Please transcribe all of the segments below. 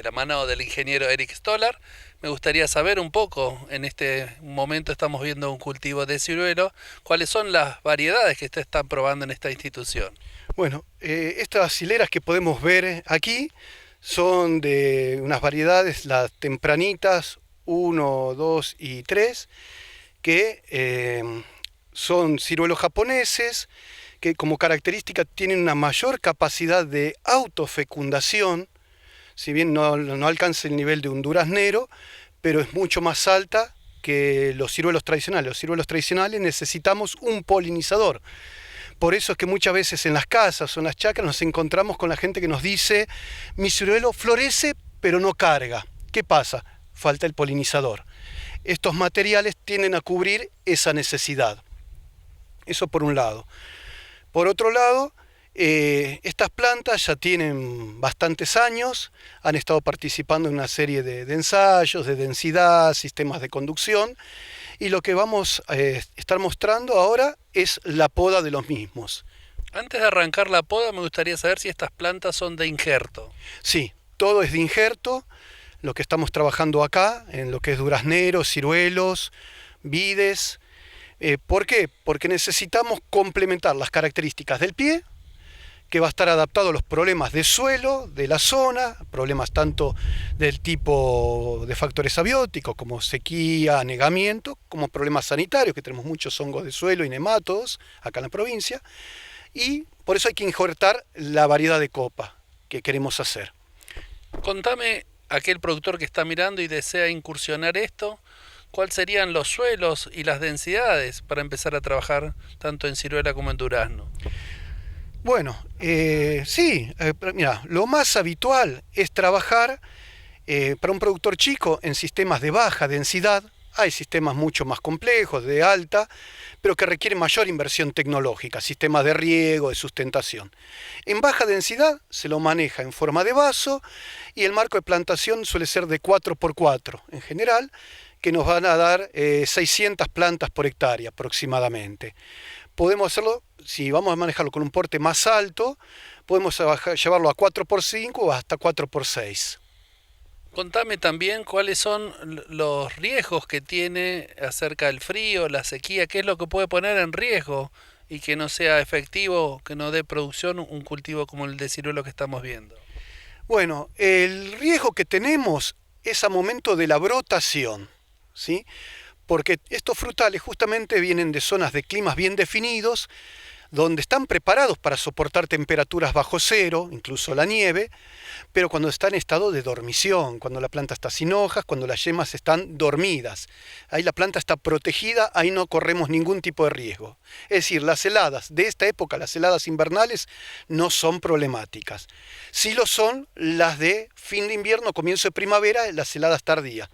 de la mano del ingeniero Eric Stolar. Me gustaría saber un poco, en este momento estamos viendo un cultivo de ciruelo, cuáles son las variedades que usted está probando en esta institución. Bueno, estas hileras que podemos ver aquí son de unas variedades, las tempranitas uno, 2 y 3, que son ciruelos japoneses, que como característica tienen una mayor capacidad de autofecundación, si bien no alcanza el nivel de un duraznero, pero es mucho más alta que los ciruelos tradicionales. Los ciruelos tradicionales necesitamos un polinizador. Por eso es que muchas veces en las casas o en las chacras nos encontramos con la gente que nos dice: mi ciruelo florece pero no carga. ¿Qué pasa? Falta el polinizador. Estos materiales tienden a cubrir esa necesidad. Eso por un lado. Por otro lado, estas plantas ya tienen bastantes años, han estado participando en una serie de ensayos de densidad, sistemas de conducción, y lo que vamos a estar mostrando ahora es la poda de los mismos. Antes de arrancar la poda, me gustaría saber si estas plantas son de injerto. Sí, todo es de injerto, lo que estamos trabajando acá, en lo que es durazneros, ciruelos, vides. ¿Por qué? Porque necesitamos complementar las características del pie, que va a estar adaptado a los problemas de suelo, de la zona, problemas tanto del tipo de factores abióticos como sequía, anegamiento, como problemas sanitarios, que tenemos muchos hongos de suelo y nematodos acá en la provincia, y por eso hay que injertar la variedad de copa que queremos hacer. Contame, aquel productor que está mirando y desea incursionar esto, ¿cuáles serían los suelos y las densidades para empezar a trabajar tanto en ciruela como en durazno? Bueno, sí, mira, lo más habitual es trabajar para un productor chico en sistemas de baja densidad. Hay sistemas mucho más complejos, de alta, pero que requieren mayor inversión tecnológica, sistemas de riego, de sustentación. En baja densidad se lo maneja en forma de vaso y el marco de plantación suele ser de 4x4 en general, que nos van a dar 600 plantas por hectárea aproximadamente. Podemos hacerlo, si vamos a manejarlo con un porte más alto, podemos llevarlo a 4x5 o hasta 4x6. Contame también cuáles son los riesgos que tiene acerca del frío, la sequía, qué es lo que puede poner en riesgo y que no sea efectivo, que no dé producción un cultivo como el de ciruelo que estamos viendo. Bueno, el riesgo que tenemos es a momento de la brotación, ¿sí? Porque estos frutales justamente vienen de zonas de climas bien definidos, donde están preparados para soportar temperaturas bajo cero, incluso la nieve, pero cuando está en estado de dormición, cuando la planta está sin hojas, cuando las yemas están dormidas. Ahí la planta está protegida, ahí no corremos ningún tipo de riesgo. Es decir, las heladas de esta época, las heladas invernales, no son problemáticas. Sí lo son las de fin de invierno, comienzo de primavera, las heladas tardías,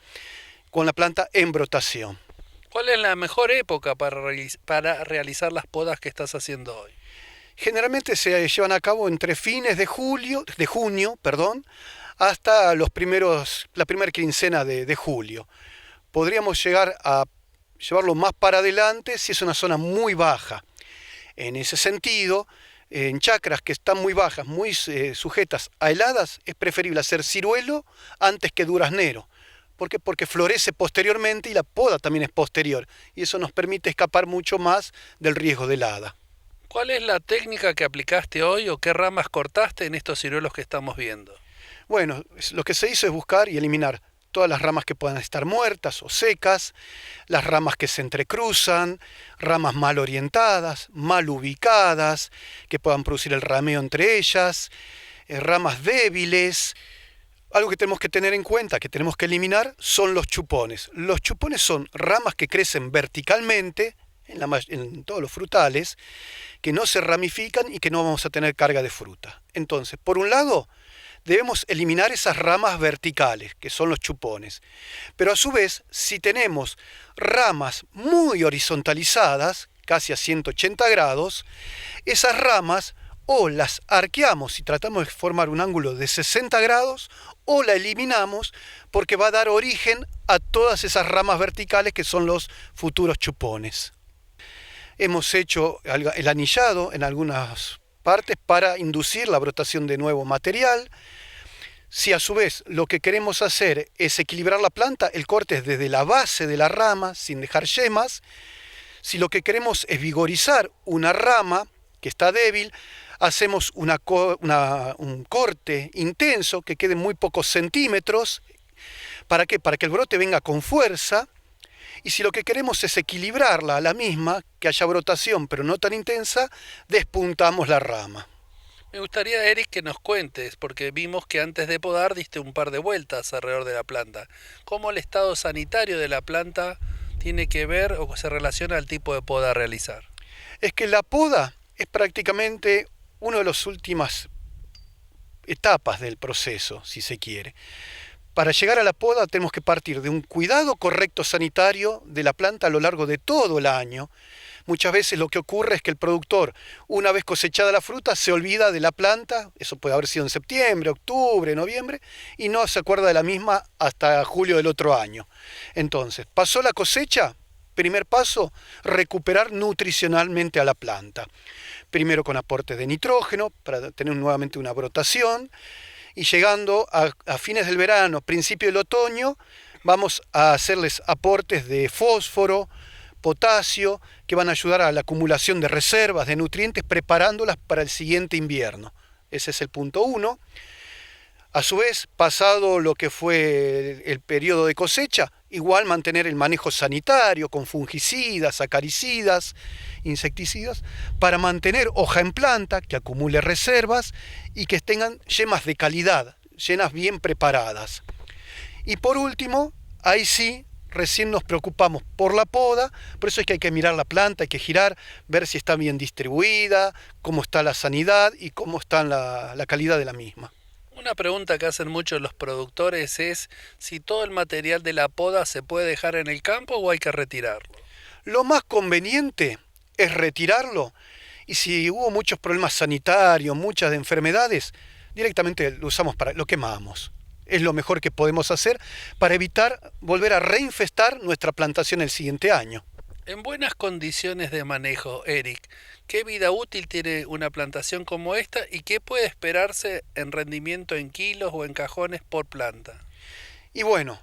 con la planta en brotación. ¿Cuál es la mejor época para realizar las podas que estás haciendo hoy? Generalmente se llevan a cabo entre fines de junio, hasta la primera quincena de julio. Podríamos llegar a llevarlo más para adelante si es una zona muy baja. En ese sentido, en chacras que están muy bajas, muy sujetas a heladas, es preferible hacer ciruelo antes que duraznero. ¿Por qué? Porque florece posteriormente y la poda también es posterior. Y eso nos permite escapar mucho más del riesgo de helada. ¿Cuál es la técnica que aplicaste hoy o qué ramas cortaste en estos ciruelos que estamos viendo? Bueno, lo que se hizo es buscar y eliminar todas las ramas que puedan estar muertas o secas, las ramas que se entrecruzan, ramas mal orientadas, mal ubicadas, que puedan producir el rameo entre ellas, ramas débiles. Algo que tenemos que tener en cuenta, que tenemos que eliminar, son los chupones. Los chupones son ramas que crecen verticalmente en todos los frutales, que no se ramifican y que no vamos a tener carga de fruta. Entonces, por un lado, debemos eliminar esas ramas verticales, que son los chupones. Pero a su vez, si tenemos ramas muy horizontalizadas, casi a 180 grados, esas ramas o las arqueamos y tratamos de formar un ángulo de 60 grados, o la eliminamos porque va a dar origen a todas esas ramas verticales que son los futuros chupones. Hemos hecho el anillado en algunas partes para inducir la brotación de nuevo material. Si a su vez lo que queremos hacer es equilibrar la planta, el corte es desde la base de la rama, sin dejar yemas. Si lo que queremos es vigorizar una rama que está débil, hacemos un corte intenso que quede muy pocos centímetros. ¿Para qué? Para que el brote venga con fuerza. Y si lo que queremos es equilibrarla a la misma, que haya brotación pero no tan intensa, despuntamos la rama. Me gustaría, Eric, que nos cuentes, porque vimos que antes de podar diste un par de vueltas alrededor de la planta. ¿Cómo el estado sanitario de la planta tiene que ver o se relaciona al tipo de poda a realizar? Es que la poda es prácticamente una de las últimas etapas del proceso, si se quiere. Para llegar a la poda tenemos que partir de un cuidado correcto sanitario de la planta a lo largo de todo el año. Muchas veces lo que ocurre es que el productor, una vez cosechada la fruta, se olvida de la planta, eso puede haber sido en septiembre, octubre, noviembre, y no se acuerda de la misma hasta julio del otro año. Entonces, pasó la cosecha, primer paso, recuperar nutricionalmente a la planta. Primero con aportes de nitrógeno, para tener nuevamente una brotación, y llegando a fines del verano, principio del otoño, vamos a hacerles aportes de fósforo, potasio, que van a ayudar a la acumulación de reservas de nutrientes, preparándolas para el siguiente invierno. Ese es el punto 1. A su vez, pasado lo que fue el periodo de cosecha, igual mantener el manejo sanitario con fungicidas, acaricidas, insecticidas, para mantener hoja en planta, que acumule reservas y que tengan yemas de calidad, llenas bien preparadas. Y por último, ahí sí, recién nos preocupamos por la poda, por eso es que hay que mirar la planta, hay que girar, ver si está bien distribuida, cómo está la sanidad y cómo está la calidad de la misma. Una pregunta que hacen muchos los productores es si todo el material de la poda se puede dejar en el campo o hay que retirarlo. Lo más conveniente es retirarlo y si hubo muchos problemas sanitarios, muchas enfermedades, directamente lo quemamos. Es lo mejor que podemos hacer para evitar volver a reinfestar nuestra plantación el siguiente año. En buenas condiciones de manejo, Eric, ¿qué vida útil tiene una plantación como esta y qué puede esperarse en rendimiento en kilos o en cajones por planta? Y bueno,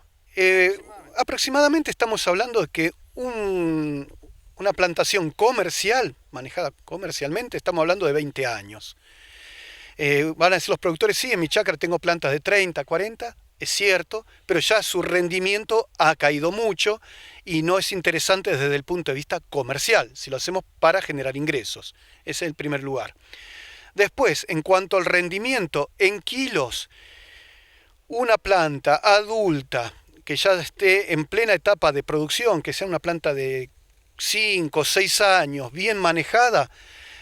aproximadamente estamos hablando de que una plantación comercial, manejada comercialmente, estamos hablando de 20 años. Van a decir los productores, sí, en mi chacra tengo plantas de 30, 40, es cierto, pero ya su rendimiento ha caído mucho y no es interesante desde el punto de vista comercial, si lo hacemos para generar ingresos. Ese es el primer lugar. Después, en cuanto al rendimiento en kilos, una planta adulta que ya esté en plena etapa de producción, que sea una planta de 5 o 6 años, bien manejada,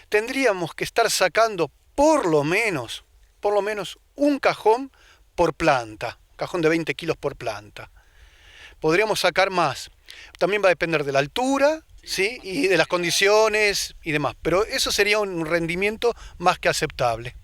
tendríamos que estar sacando por lo menos un cajón por planta, cajón de 20 kilos por planta. Podríamos sacar más. También va a depender de la altura, ¿sí? Y de las condiciones y demás, pero eso sería un rendimiento más que aceptable.